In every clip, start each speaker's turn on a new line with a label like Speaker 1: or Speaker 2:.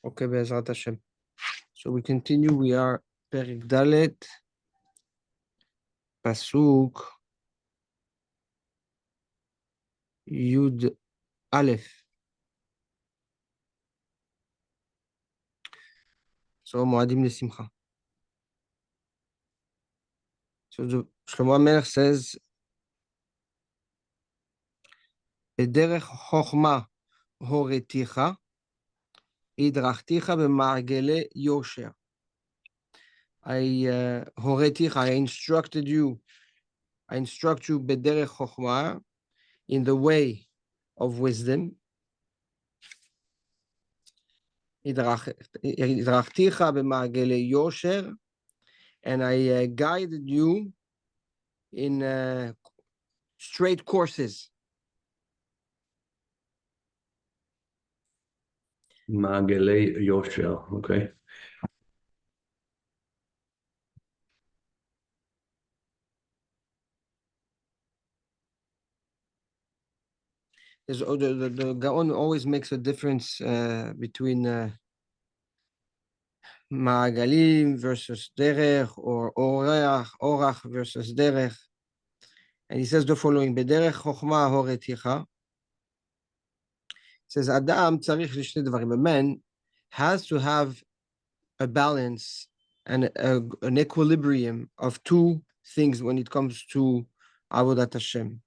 Speaker 1: Okay, Be'ezrat Hashem. So we continue. We are Perik Dalet, Pasuk, Yud Aleph. So Moadim Lesimcha. So Shlomo HaMelech says, B'derech Chochma Horeticha, Hidrachticha B'ma'agele Yosher. Horeticha, I instruct you B'derech Chochma, in the way of wisdom. Hidrachticha B'ma'agele Yosher, and I guided you in straight courses.
Speaker 2: Magelei Yosher, okay.
Speaker 1: The Gaon always makes a difference between Ma'agalim versus Derech, or Orach versus Derech. And he says the following, Bederech Chochma Horeticha. He says, Adam tzarich lishne dvarim. A man has to have a balance and an equilibrium of two things when it comes to Avodat Hashem.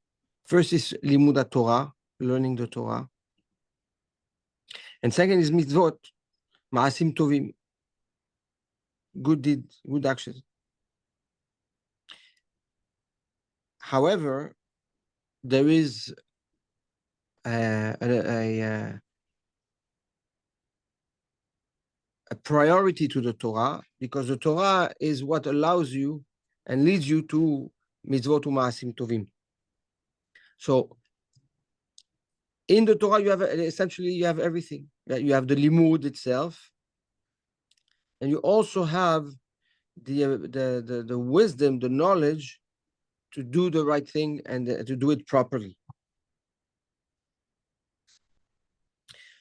Speaker 1: First is Limud Torah, learning the Torah. And second is mitzvot, Ma'asim Tovim, good deeds, good actions. However, there is a priority to the Torah, because the Torah is what allows you and leads you to mitzvot u'ma'asim tovim. So in the Torah, you have everything. You have the limud itself, and you also have the wisdom, the knowledge to do the right thing and to do it properly.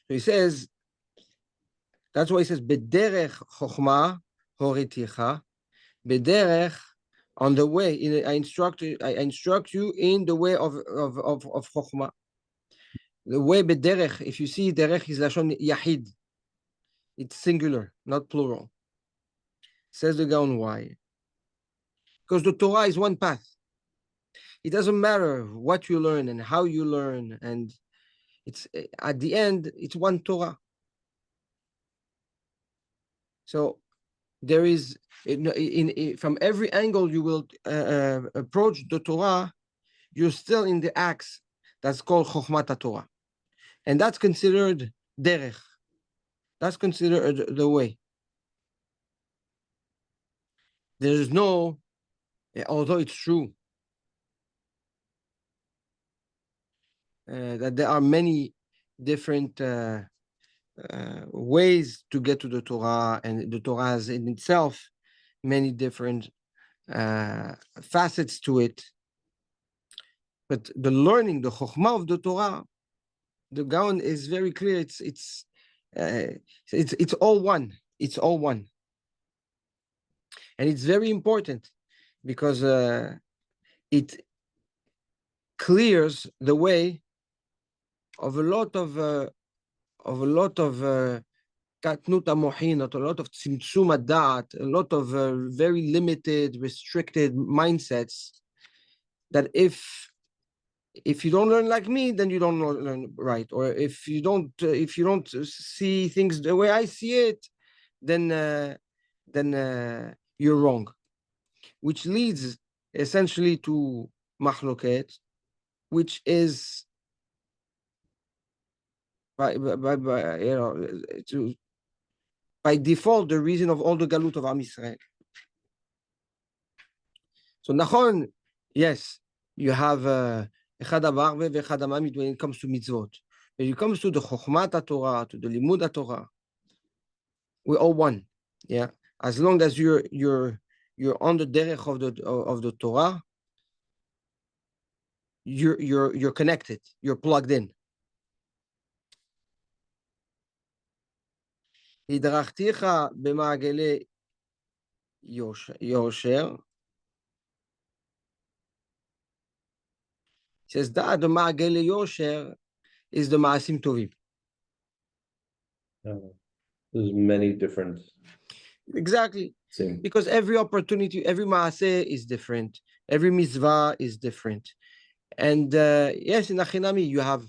Speaker 1: So he says, that's why he says, Bederech chokhmah horiticha, Bederech, on the way. I instruct you in the way of chokhmah. The way Bederech, if you see derech is lashon yahid, it's singular, not plural. Says the Gaon, why? Because the Torah is one path. It doesn't matter what you learn and how you learn, and it's at the end, it's one Torah. So there is, from every angle you will approach the Torah, you're still in the axe that's called Chokhmat Torah. And that's considered derech. That's considered the way. There's no, although it's true that there are many different ways to get to the Torah, and the Torah has in itself many different facets to it. But the learning, the chokhmah of the Torah, the Gaon is very clear. It's all one. It's all one, and it's very important because it clears the way of a lot of katnut hamochinot, a lot of tzimtzum adat, a lot of very limited, restricted mindsets. That if you don't learn like me, then you don't learn right. Or if you don't see things the way I see it, then you're wrong. Which leads essentially to machloket, which is by default the reason of all the galut of Am Yisrael. So nachon, yes, you have echad habarve ve'echad hamamid when it comes to mitzvot. When it comes to the chokhmat Torah, to the limud Torah, we're all one. Yeah, as long as you're on the derech of the Torah, you're connected. You're plugged in. הדרכתיך במעגלי יושר. Says that the מעגלי יושר is the מעשים טובים.
Speaker 2: There's many different.
Speaker 1: Exactly.
Speaker 2: Same.
Speaker 1: Because every opportunity, every maaseh is different. Every mitzvah is different. And yes, in Achinami, you have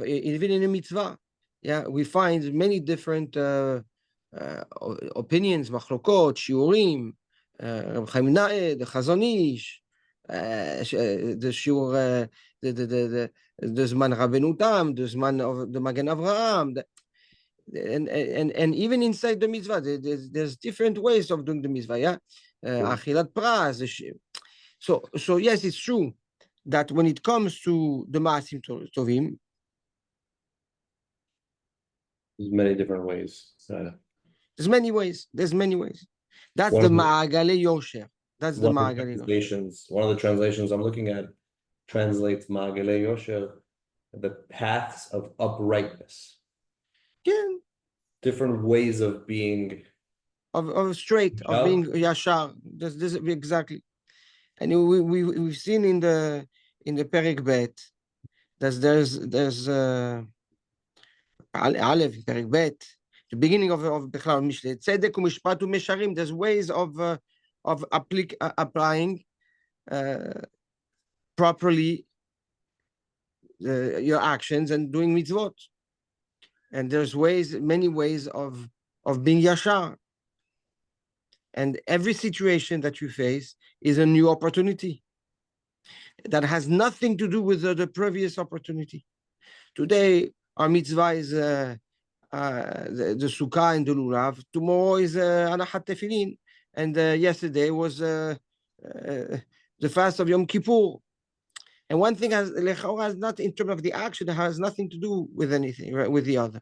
Speaker 1: even in a mitzvah, yeah, we find many different opinions, machlokot, shiurim, Reb Chaim Naeh, the Chazon Ish, the shiur, the Zman Rabbeinu Tam, the Zman of the Magen Avraham, and even inside the mitzvah, there's different ways of doing the mitzvah. Yeah, achilat pras. So yes, it's true that when it comes to the maasim tovim,
Speaker 2: There's many different ways.
Speaker 1: there's many ways. There's many ways. That's
Speaker 2: One
Speaker 1: the
Speaker 2: of the-
Speaker 1: ma'agale yosher. That's the
Speaker 2: One of the
Speaker 1: ma'agale yosher.
Speaker 2: translations, one of the translations I'm looking at translates Ma'agale Yosher, the paths of uprightness.
Speaker 1: Yeah,
Speaker 2: Different ways of being.
Speaker 1: of straight, of being yashar. This exactly. And we've seen in the Perek Bet that there's Aleph, Perek Bet, the beginning of Bechlal Mishlei, tzedek u'mishpat u'mesharim. There's ways of applying properly your actions and doing mitzvot. And there's many ways of being yashar. And every situation that you face is a new opportunity that has nothing to do with the previous opportunity. Today, our mitzvah is the sukkah and the lulav. Tomorrow is anachat tefillin. And yesterday was the fast of Yom Kippur. And one thing has not, in terms of the action, it has nothing to do with anything, right, with the other.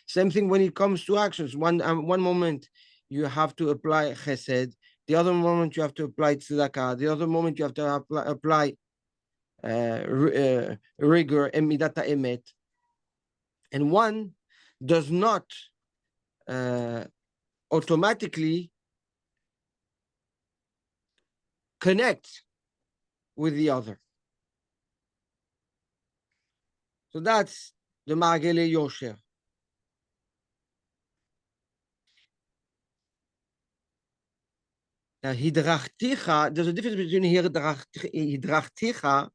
Speaker 1: Same thing when it comes to actions. One moment you have to apply chesed, the other moment you have to apply tzedakah, the other moment you have to apply rigor and midat emet. And one does not automatically connect with the other. So that's the Ma'agele Yosher. Now, Hidrachticha, there's a difference between Hidrachticha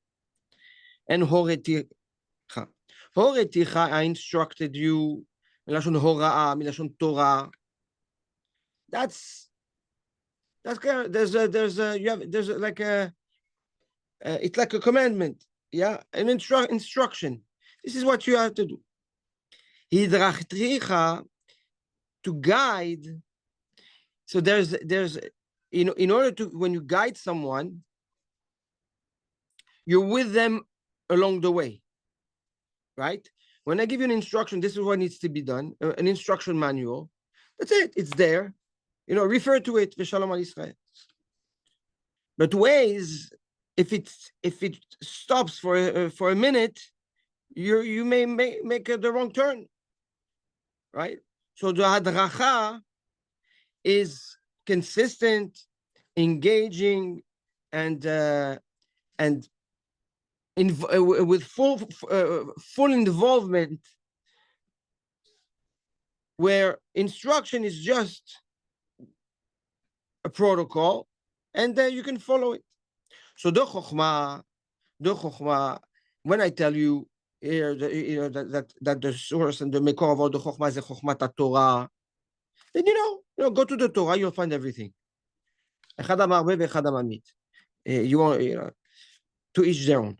Speaker 1: and Horeticha. Horeticha, I instructed you, Milashon Hora'ah, Milashon Torah. That's there's like a it's like a commandment, yeah, an instruction. This is what you have to do. Hidrachticha, to guide. So there's in order to, when you guide someone, you're with them along the way, right? When I give you an instruction, this is what needs to be done, an instruction manual. That's it. It's there. Refer to it. V'shalom al Yisrael. But ways, if it stops for a minute, you may make the wrong turn, right? So the hadracha is consistent, engaging, and with full involvement, where instruction is just a protocol, and then you can follow it. So the chokhmah, when I tell you here, that the source and the makor of all the chokhmah is the chokhmat Torah, then go to the Torah, you'll find everything. You want, to each their own.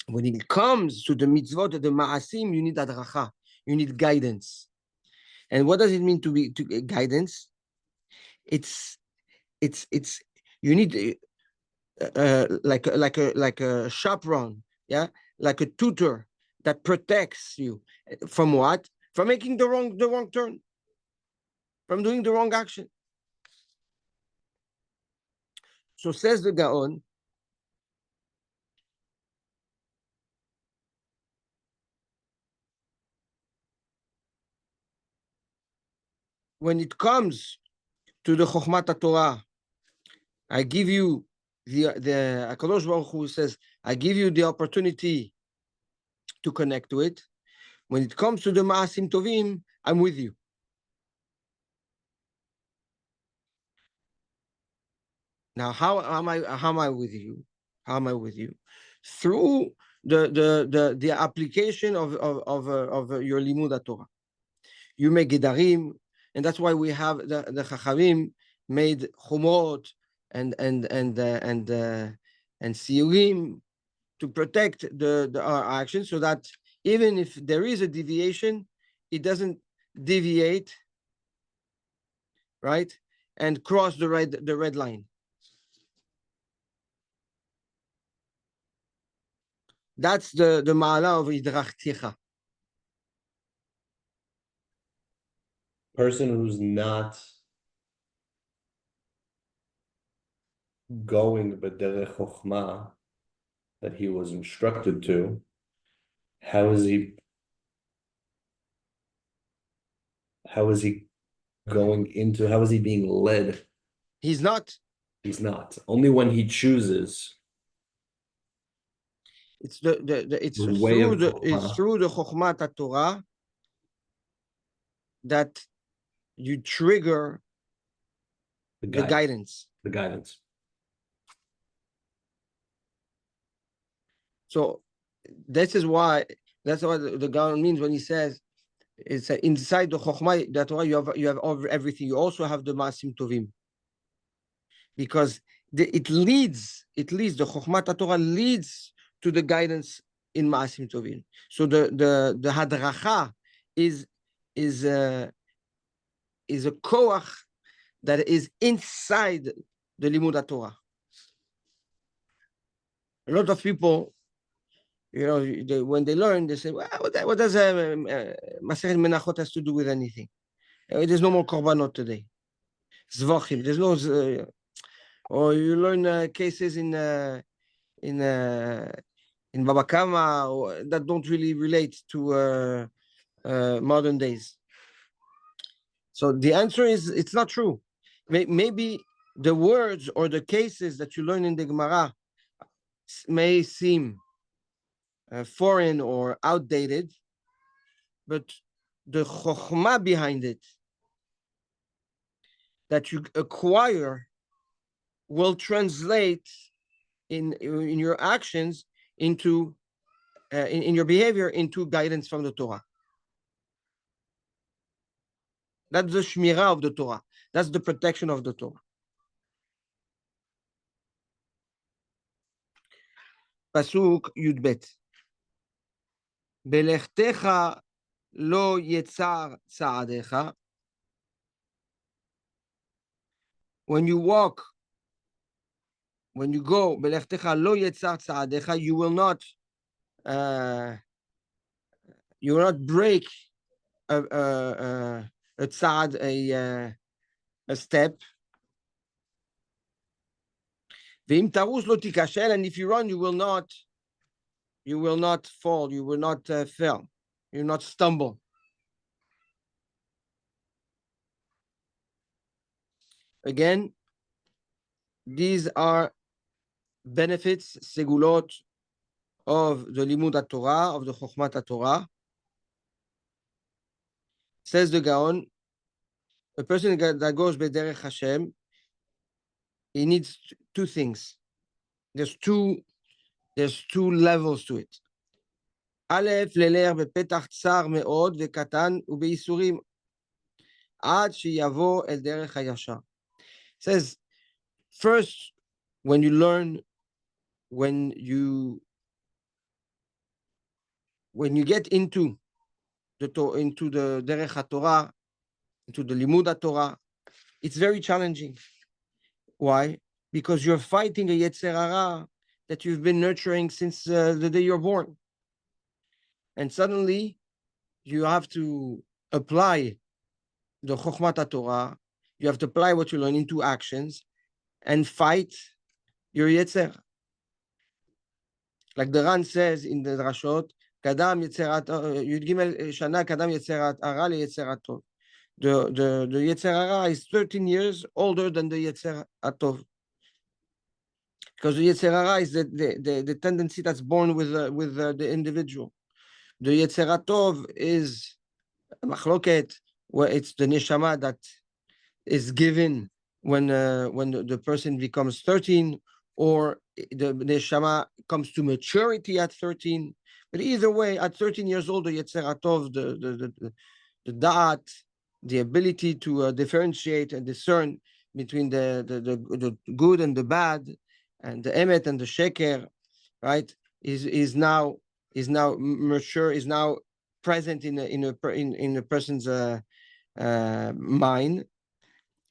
Speaker 1: When it comes to the mitzvot, the ma'asim, you need adracha, you need guidance. And what does it mean to guidance? It's you need like a chaperone, yeah, like a tutor that protects you from what? From making the wrong turn, from doing the wrong action. So says the Gaon, when it comes to the Chokhmat Torah, I give you the HaKadosh Baruch Hu says, I give you the opportunity to connect to it. When it comes to the Ma'asim Tovim, I'm with you. Now, how am I with you? How am I with you? Through the application of your Limud Torah. You make Gedarim, and that's why we have the Chachamim made Chumot and Siyurim to protect our actions, so that even if there is a deviation, it doesn't deviate, right, and cross the red line. That's the ma'ala of Hidrachticha.
Speaker 2: Person who's not going b'derech chokhmah that he was instructed to, how is he going into, how is he being led?
Speaker 1: He's not.
Speaker 2: He's not. Only when he chooses.
Speaker 1: It's it's
Speaker 2: The way
Speaker 1: through
Speaker 2: of
Speaker 1: the
Speaker 2: Chokhmah.
Speaker 1: Chokhmat Torah that you trigger the guidance.
Speaker 2: The guidance.
Speaker 1: So that's why the Gaon means when he says it's inside the Chokhmah, that Torah you have everything. You also have the Maasim Tovim, because it leads the Chokhmat Torah leads to the guidance in Maasim Tovim. So the Hadracha is a koach that is inside the Limud Torah. A lot of people, when they learn, they say, well, what does Masechet Menachot has to do with anything? There's no more korbanot today. Zvochim. There's no, or you learn cases in Baba Kama that don't really relate to modern days. So the answer is, it's not true. Maybe the words or the cases that you learn in the Gemara may seem foreign or outdated, but the chokhmah behind it that you acquire will translate in your actions into in your behavior into guidance from the Torah. That's the shmirah of the Torah. That's the protection of the Torah. Pasuk Yudbet. Belechtecha lo yetzar tzaadecha. When you walk, when you go, belechtecha lo yetzar tzaadecha, you will not break a tzad, a step. V'im tarus lo tikashel, and if you run, you will not fall, you will not fail, you will not stumble. Again, these are benefits, segulot, of the Limud Torah, of the Chokhmat Torah. Says the Gaon, a person that goes B'derech Hashem, he needs two things. There's two levels to it. Aleph, ללך בפתח צר מאוד וקטן ובייסורים עד שיבוא אל דרך הישר. Says, first, when you learn, when you get into the Derech HaTorah, into the Limud HaTorah, it's very challenging. Why? Because you're fighting a Yetzer Hara that you've been nurturing since the day you're born. And suddenly, you have to apply the Chokhmat Torah, you have to apply what you learn into actions and fight your Yetzer. Like the Ran says in the Drashot, Kadam Yetzerat, Yud Gimel Shana Kadam Yetzerat Ara le Yetzerat Tov. the Yetzer Hara is 13 years older than the Yetzer Hatov. Because the Yetzer Hara is the tendency that's born with the individual. The Yetzer Hatov is machloket, where it's the neshama that is given when the person becomes 13, or the neshama comes to maturity at 13. But either way, at 13 years old, the Yetzer Hatov, the da'at, the ability to differentiate and discern between the good and the bad, and the emet and the sheker, right, is now mature, is now present in a person's mind,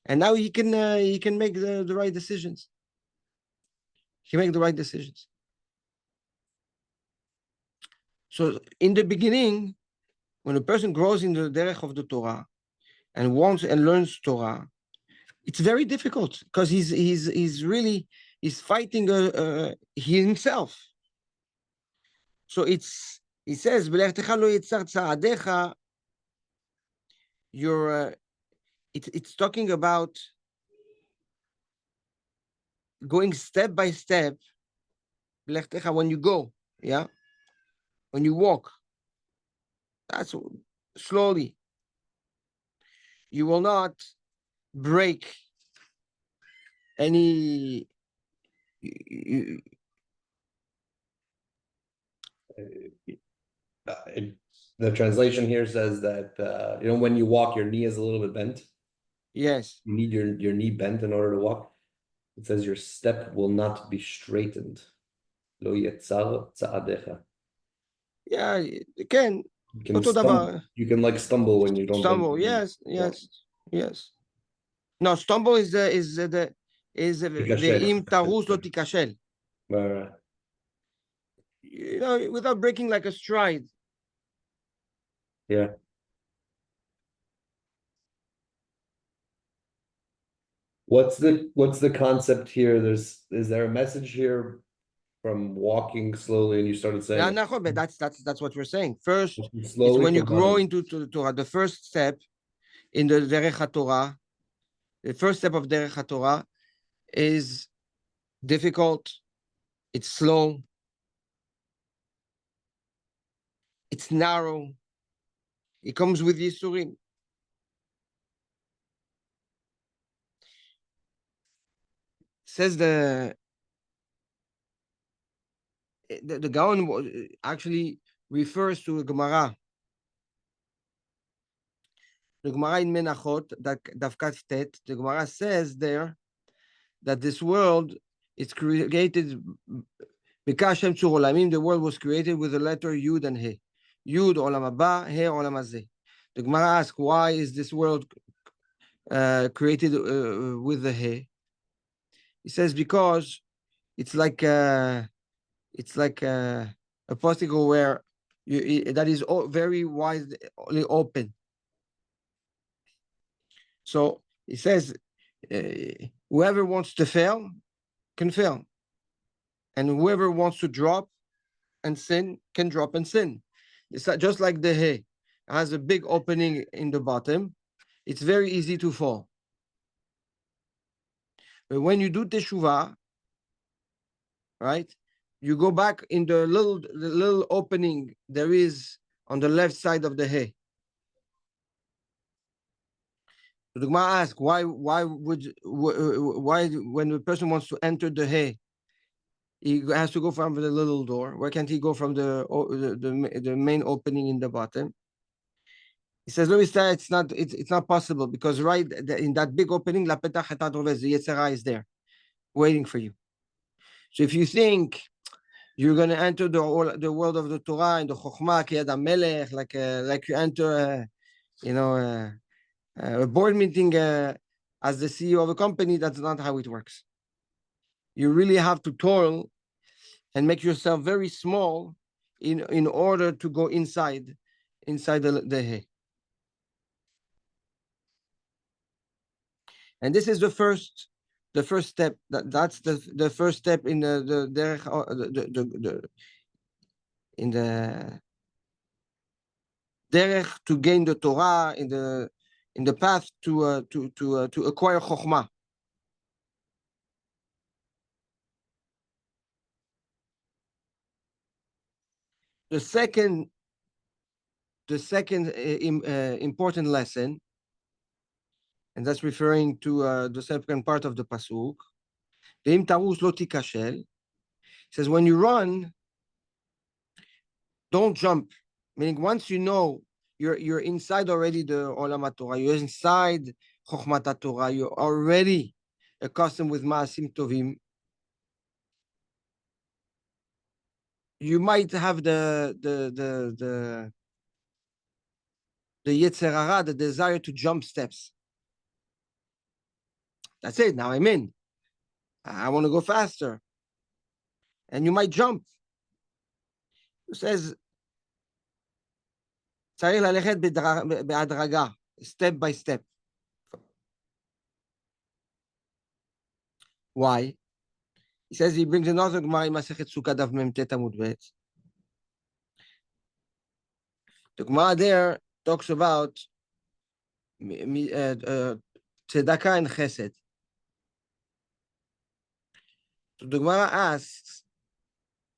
Speaker 1: and now he can make the right decisions. He make the right decisions. So in the beginning, when a person grows in the derech of the Torah and wants and learns Torah, it's very difficult because he's really fighting himself. So he says, you're it's talking about going step by step. When you go, yeah, when you walk, that's slowly. You will not break any.
Speaker 2: The translation here says that when you walk, your knee is a little bit bent.
Speaker 1: Yes.
Speaker 2: You need your knee bent in order to walk. It says your step will not be straightened. Lo yetzar tza'adecha.
Speaker 1: Yeah, again,
Speaker 2: you can like stumble when you don't
Speaker 1: stumble.
Speaker 2: bend.
Speaker 1: Yes. No, stumble is the ve'im tarus lo tikashel. Without breaking like a stride.
Speaker 2: Yeah. What's the concept here? Is there a message here from walking slowly, and you started saying
Speaker 1: but that's what we're saying. First,
Speaker 2: slowly,
Speaker 1: it's when you grow into the Torah. The first step in the Derech HaTorah, the first step of Derech HaTorah is difficult. It's slow. It's narrow. It comes with Yisurim. Says the Gaon actually refers to a Gemara. The Gemara in Menachot, Davkat Tet, the Gemara says there that this world is created, the world was created with the letter Yud and He. Yud Olam Haba, He Olam Hazeh. The Gemara asks, why is this world created with the He? He says, because it's like a particle where that is very widely open. So he says, whoever wants to fail can fail, and whoever wants to drop and sin can drop and sin. It's just like the hay has a big opening in the bottom. It's very easy to fall. But when you do teshuvah, right, you go back in the little opening there is on the left side of the hay. The Gemara asks, why when the person wants to enter the hay, he has to go from the little door? Why can't he go from the main opening in the bottom? He says, let me say it's not possible, because right in that big opening, the Yetzer Hara is there, waiting for you. So if you think you're going to enter the world of the Torah and the Chokhmah, Kiyad HaMelech, like you enter, a board meeting as the CEO of a company, that's not how it works. You really have to toil and make yourself very small in order to go inside the hay. And this is the first step. That's the first step in the derech to gain the Torah, in the in the path to acquire chokhmah. The second important lesson, and that's referring to the second part of the pasuk. Ve'im tarus lo tikashel. Says when you run, don't jump. Meaning once you know you're inside already the Olam HaTorah, you're inside Chokhmat Torah, you're already accustomed with Ma'asim Tovim. You might have the Yetzer Hara, the desire to jump steps. That's it. Now I'm in. I want to go faster. And you might jump. It says, צריך ללכת בהדרגה, step by step. Why? He says, he brings another Gemara in Masechet Sukkah Daf Mem Tet Amud Bet. The Gemara there talks about tzedakah and chesed. So the Gemara asks,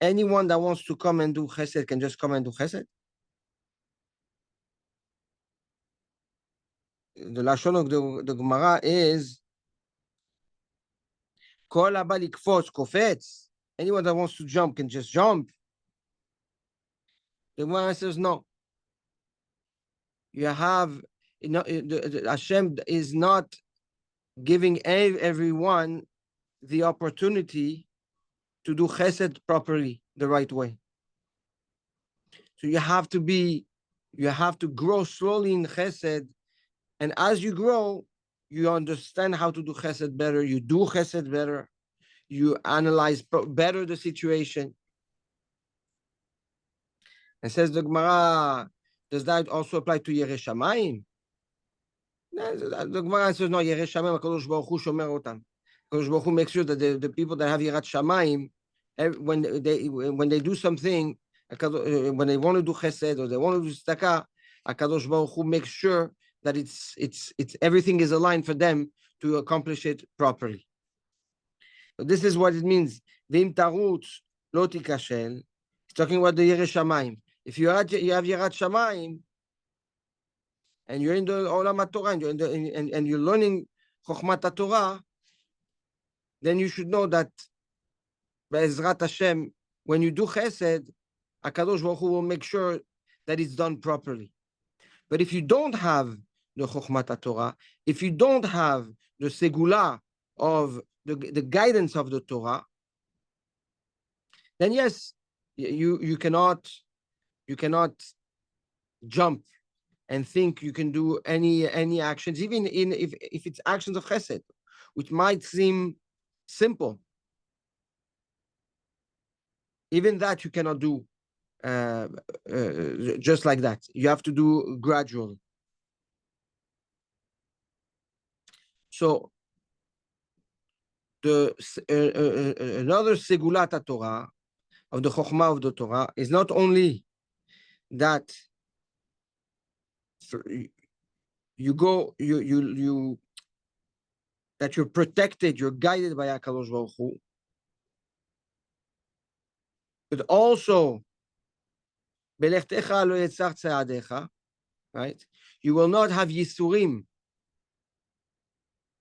Speaker 1: anyone that wants to come and do chesed can just come and do chesed? The lashon of the Gemara is, kol haba likfotz kofetz. Anyone that wants to jump can just jump. The Gemara says no. You have, Hashem is not giving everyone the opportunity to do chesed properly, the right way. So you have to grow slowly in chesed, and as you grow, you understand how to do chesed better. You do chesed better. You analyze better the situation. And says the Gemara, does that also apply to Yerei Shamayim? The Gemara says no. Yerei Shamayim, HaKadosh Baruch Hu shomer otam. HaKadosh Baruch Hu makes sure that the people that have Yirat Shamayim, when they do something, when they want to do chesed or they want to do tzedakah, HaKadosh Baruch Hu makes sure that it's everything is aligned for them to accomplish it properly. So this is what it means. V'im tarutz lo tikashel. He's talking about the Yerei Shamayim. If you have Yirat Shamayim and you're in the Olam HaTorah and you're learning Chokhmat Torah, then you should know that Be'ezrat Hashem, when you do chesed, HaKadosh Baruch Hu will make sure that it's done properly. But if you don't have the Chokhmat Torah, if you don't have the segula of the guidance of the Torah, then yes, you cannot jump and think you can do any actions, even if it's actions of chesed, which might seem simple. Even that you cannot do just like that. You have to do gradually. So another segulat Torah of the chokhmah of the Torah is not only that that you're protected, you're guided by HaKadosh Baruch Hu, but also belechtecha lo yetzach tzeadecha, right? You will not have yisurim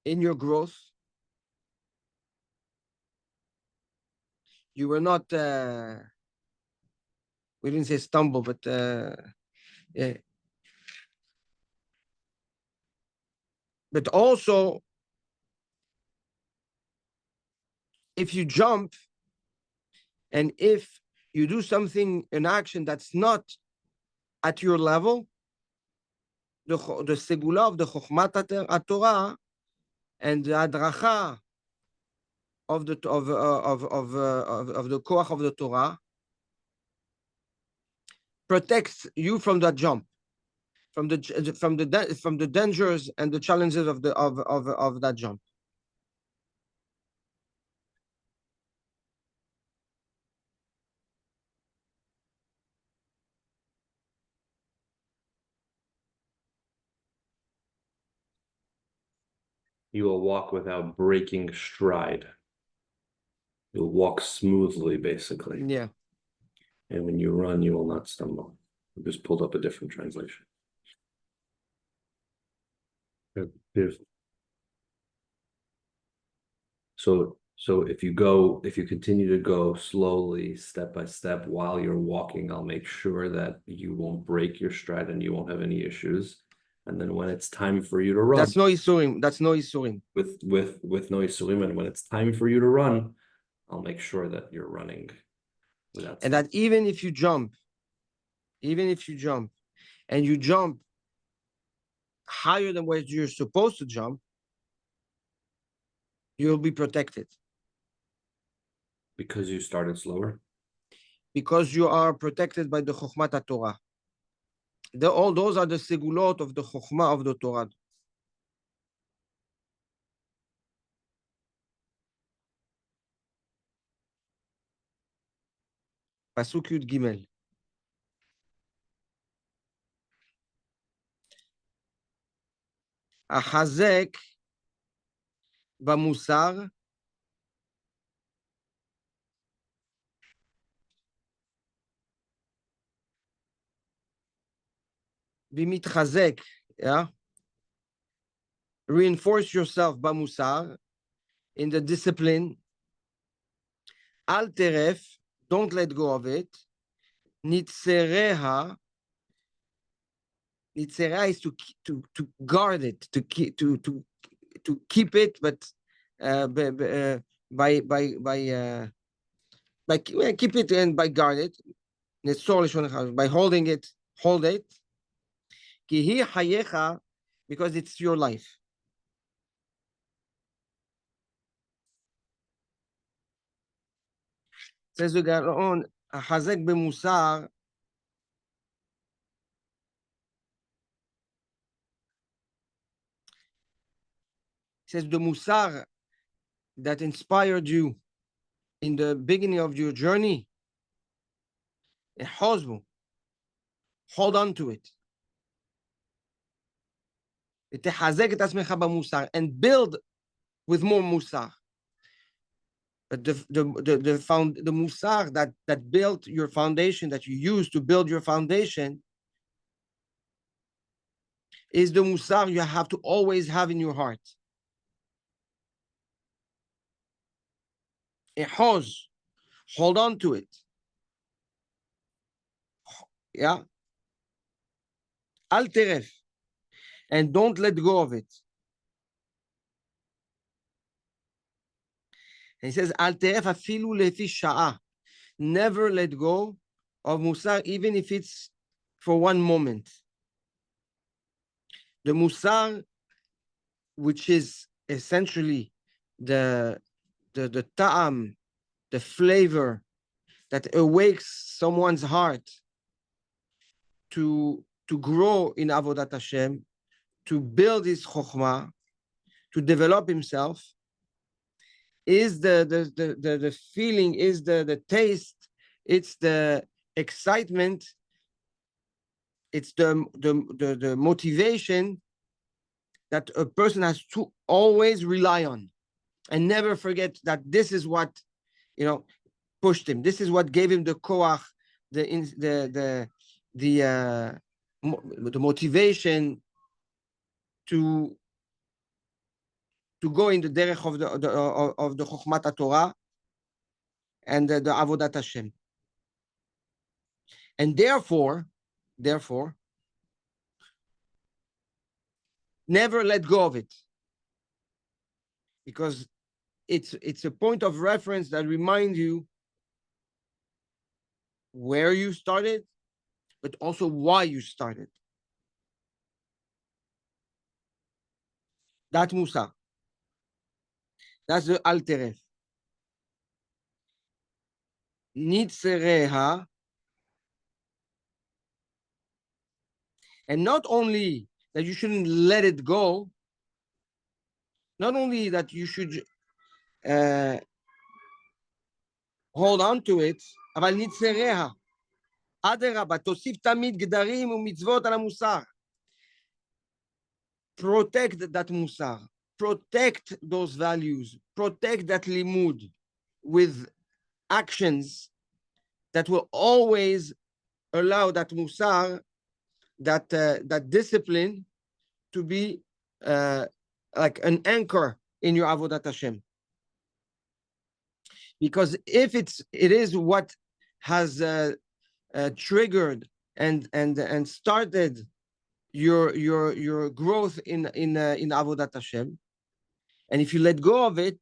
Speaker 1: in your growth. You will not, we didn't say stumble, but yeah. But also, if you jump and if you do something, an action that's not at your level, the segula of the Chokhmat Torah and the adracha of the koach of the Torah protects you from that jump, from the dangers and the challenges of that jump.
Speaker 2: You will walk without breaking stride. You'll walk smoothly, basically.
Speaker 1: Yeah.
Speaker 2: And when you run, you will not stumble. I just pulled up a different translation. Beautiful. So if you continue to go slowly, step by step, while you're walking, I'll make sure that you won't break your stride and you won't have any issues. And then when it's time for you to run,
Speaker 1: That's no isurim. That's no isurim.
Speaker 2: with no isurim, and when it's time for you to run, I'll make sure that you're running without.
Speaker 1: And that even if you jump, and you jump higher than where you're supposed to jump, you'll be protected.
Speaker 2: Because you started slower?
Speaker 1: Because you are protected by the Chokhmat Torah. All those are the segulot of the Chokhmah of the Torah. Pasuk Yud Gimel. Achazek במוסר ומתחזק, yeah? Reinforce yourself במוסר, in the discipline. אל טרף, don't let go of it. נצריה is to guard it, to keep it, but by keep it and by guard it. By holding it, hold it. כי היא חייך, because it's your life. says the Gaon, החזק במוסר, says the musar that inspired you in the beginning of your journey, hold on to it. And build with more musar. But the musar that built your foundation, that you use to build your foundation, is the musar you have to always have in your heart. Hold on to it. Yeah. Al teref. And don't let go of it. And he says, Al teref afilu lefi sha'a. Never let go of musar, even if it's for one moment. The musar, which is essentially the ta'am, the flavor that awakes someone's heart to grow in Avodat Hashem, to build his chokhmah, to develop himself, is the feeling, is the taste, it's the excitement, it's the motivation that a person has to always rely on, and never forget that this is what, pushed him. This is what gave him the koach, the motivation to go in the derech of the Chokhmat Torah and the Avodat Hashem. And therefore, never let go of it, because it's a point of reference that reminds you where you started, but also why you started. That Musa. That's the Al Teref. Nitzereha. And not only that you shouldn't let it go, not only that you should hold on to it, אבל נצריה. אדרבה, תוסיף תמיד גדרים ומצוות על המוסר. Protect that musar. protect those values, protect that limud with actions that will always allow that musar, that discipline, to be like an anchor in your avodat Hashem. Because if it is what has triggered and started your growth in avodat Hashem, and if you let go of it,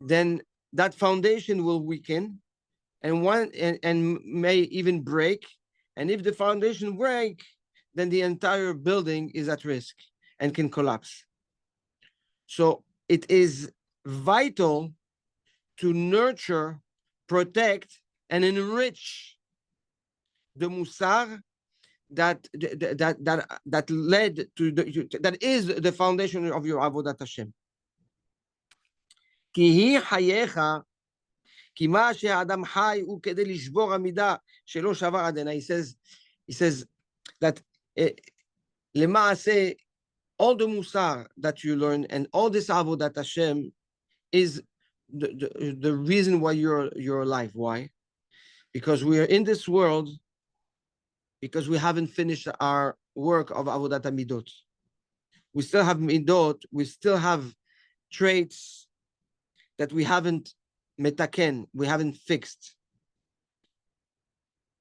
Speaker 1: then that foundation will weaken, and may even break. And if the foundation break, then the entire building is at risk and can collapse. So it is vital to nurture, protect, and enrich the musar that led to that is the foundation of your avodat Hashem. כי היא חייך, כי מה שהאדם חי הוא כדי לשבור המידה שלא שבר עד הנה. He says that למעשה, all the musar that you learn and all this avodat Hashem is the reason why you're alive. Why? Because we are in this world because we haven't finished our work of avodat midot. We still have midot, we still have traits that we haven't metaken, we haven't fixed.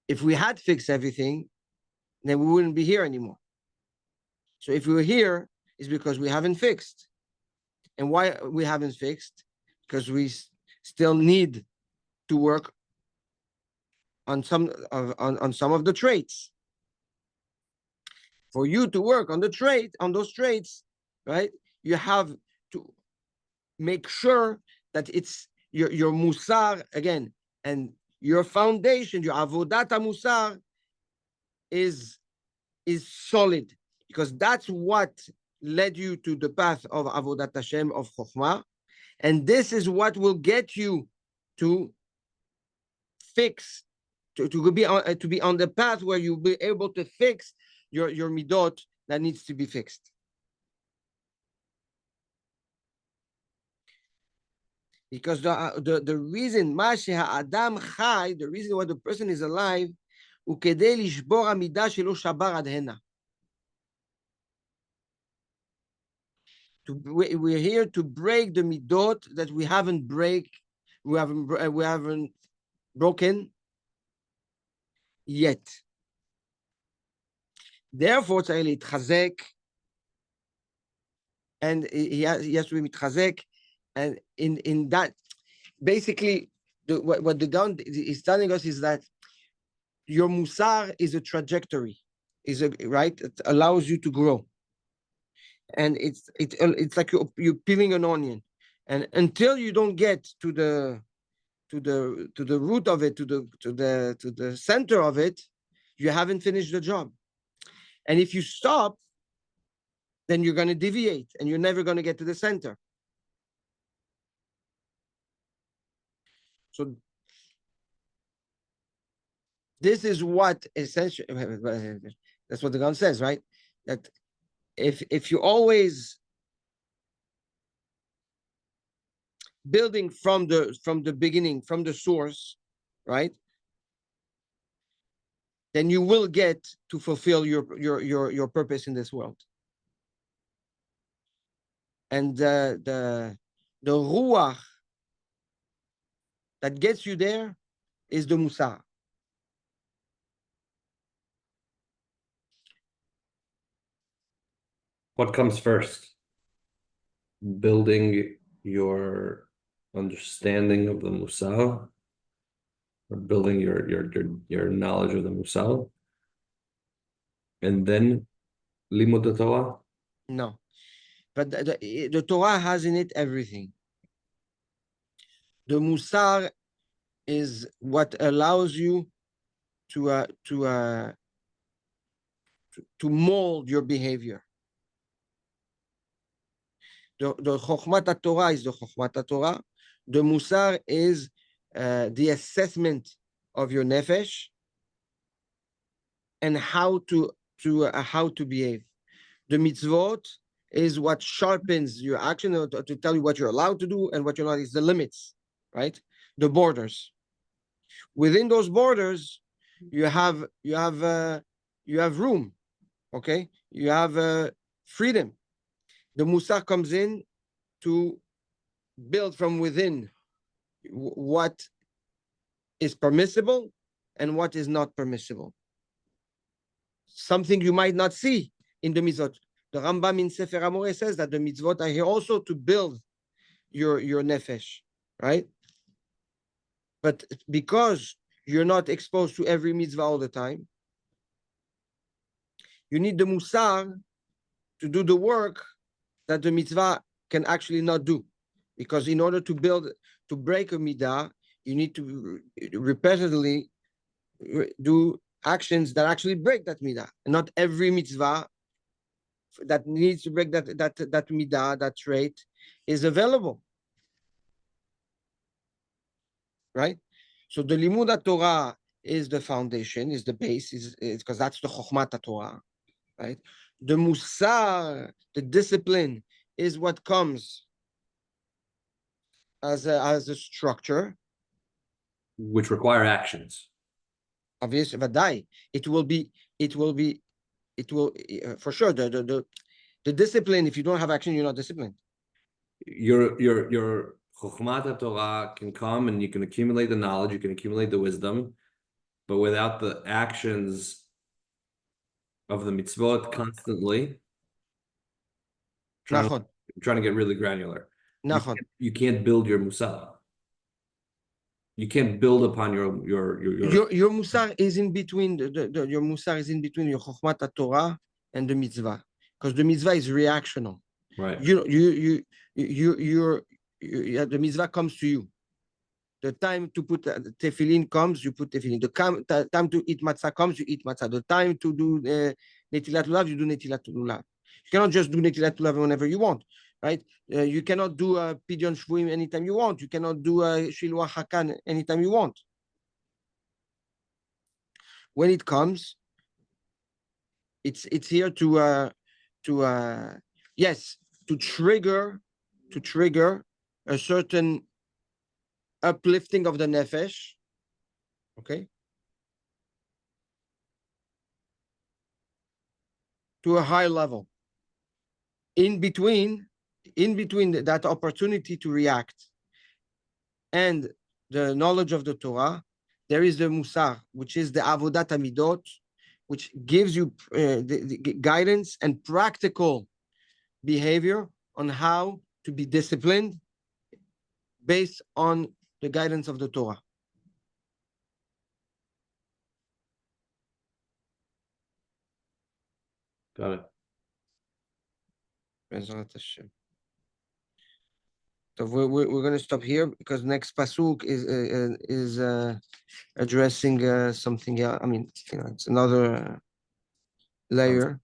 Speaker 1: If we had fixed everything, then we wouldn't be here anymore. So if we were here, it's because we haven't fixed. And why we haven't fixed? Because we still need to work on some of the traits. For you to work on those traits, right? You have to make sure that it's your musar again, and your foundation, your avodat musar is solid, because that's what led you to the path of avodat Hashem, of chokhmah, and this is what will get you to fix, to be on the path where you'll be able to fix your midot that needs to be fixed. Because the reason מה שהאדם חי, the reason why the person is alive, הוא כדי לשבור המידה שלא שבר עד הנה. We're here to break the midot that we haven't broken yet. Therefore, צריך להתחזק, and he has to be מתחזק, and in that, basically, what the Gaon is telling us is that your musar is a trajectory, right? It allows you to grow, and it's like you're peeling an onion, and until you don't get to the root of it, to the center of it, you haven't finished the job. And if you stop, then you're going to deviate, and you're never going to get to the center. So this is what essentially, that's what the Gaon says, right? That if you're always building from the beginning, from the source, right, then you will get to fulfill your purpose in this world. And the ruach that gets you there is the musar.
Speaker 2: What comes first? Building your understanding of the musar, or building your knowledge of the musar, and then limud Torah?
Speaker 1: No, but the Torah has in it everything. The musar is what allows you to mold your behavior. The chokhmat Torah is the chokhmat Torah. The musar is the assessment of your nefesh and how to behave. The mitzvot is what sharpens your action to tell you what you're allowed to do and what you're not. Is the limits, right? The borders. Within those borders, you have room, okay? You have freedom. The Musar comes in to build from within what is permissible and what is not permissible. Something you might not see in the mitzvot. The Rambam in Sefer Amoreh says that the mitzvot are here also to build your nefesh, right? But because you're not exposed to every mitzvah all the time, you need the musar to do the work that the mitzvah can actually not do. Because in order to break a midah, you need to repeatedly do actions that actually break that midah. And not every mitzvah that needs to break that midah, that trait, is available. Right? So the limud Torah is the foundation, is the base, is because that's the chokhmat Torah, right? The musar, the discipline, is what comes as a structure,
Speaker 2: which require actions.
Speaker 1: Obviously, vadai, it will for sure. The discipline. If you don't have action, you're not disciplined.
Speaker 2: Your chokhmat Torah can come and you can accumulate the knowledge, you can accumulate the wisdom, but without the actions of the mitzvot constantly, trying to get really granular. You can't build your musar. You can't build upon your
Speaker 1: musar is in between your musar is in between your chokhmat Torah and the mitzvah, because the mitzvah is reactional.
Speaker 2: Right.
Speaker 1: The mitzvah comes to you. The time to put tefillin comes, you put tefillin. The time to eat matzah comes, you eat matzah. The time to do netilat lulav, you do netilat lulav. You cannot just do netilat lulav whenever you want, right? You cannot do a pidyon shvuim anytime you want. You cannot do a shiluach hakan anytime you want. When it comes, it's here to trigger a certain uplifting of the nefesh, okay, to a high level. In between that opportunity to react and the knowledge of the Torah, there is the musar, which is the avodat hamidot, which gives you the guidance and practical behavior on how to be disciplined based on the guidance of the Torah.
Speaker 2: Got it.
Speaker 1: So we're going to stop here because next pasuk is addressing something else. I mean, it's another layer.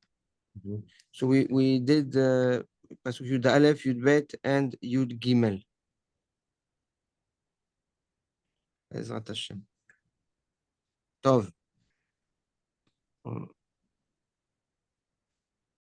Speaker 2: Mm-hmm.
Speaker 1: So we did pasuk Yud Aleph, Yud Bet, and Yud Gimel. Ezrat Hashem. Tov.